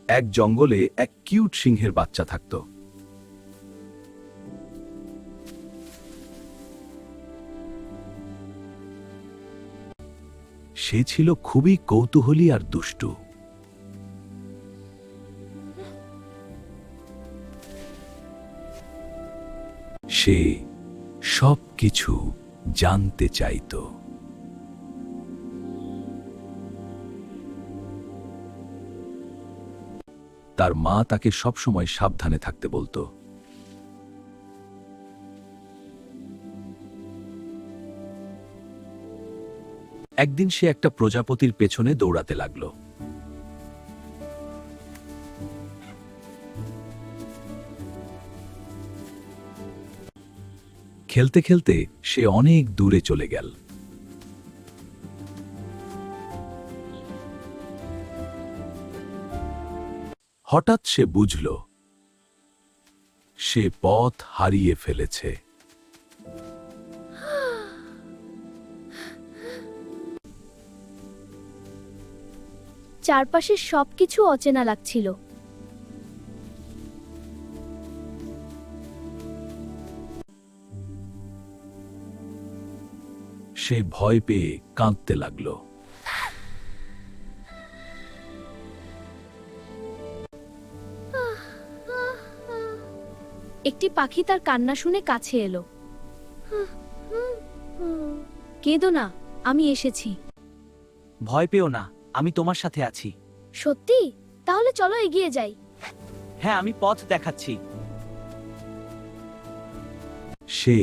এক জঙ্গলে এক কিউট সিংহের বাচ্চা থাকত। সে ছিল খুবই কৌতূহলী আর দুষ্টু। সে সবকিছু জানতে চাইত। তার মা তাকে সবসময় সাবধানে থাকতে বলতো। একদিন সে একটা প্রজাপতির পেছনে দৌড়াতে লাগলো। খেলতে খেলতে সে অনেক দূরে চলে গেল। হঠাৎ সে বুঝল সে পথ হারিয়ে ফেলেছে। চারপাশের সবকিছু অচেনা লাগছিল। সে ভয় পেয়ে কাঁদতে লাগল। একটি পাখি তার কান্না শুনে কাছে এলো। কেঁদো না, আমি এসেছি। ভয় পেও না, আমি তোমার সাথে আছি। সত্যি? তাহলে চলো এগিয়ে যাই। হ্যাঁ, আমি পথ দেখাচ্ছি। সে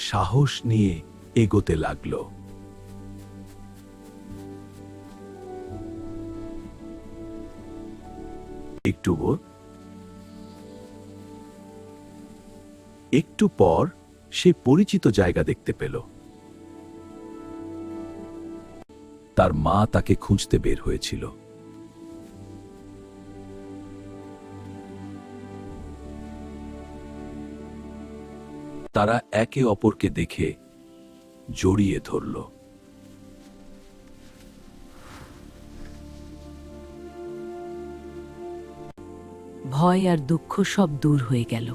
সাহস নিয়ে এগোতে লাগল। একটু পর সে পরিচিত জায়গা দেখতে পেল। তার মা তাকে খুঁজতে বের হয়েছিল। তারা একে অপরকে দেখে জড়িয়ে ধরল। ভয় আর দুঃখ সব দূর হয়ে গেল।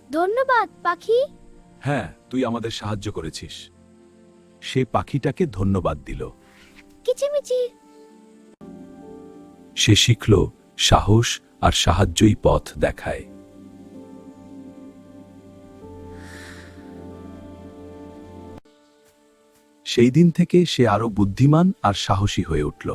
ধন্যবাদ পাখি। হ্যাঁ, তুই আমাদের সাহায্য করেছিস। সে পাখিটাকে ধন্যবাদ দিল। কিচিমিচি। সে শিখল সাহস আর সাহায্যই পথ দেখায়। সেই দিন থেকে সে আরো বুদ্ধিমান আর সাহসী হয়ে উঠল।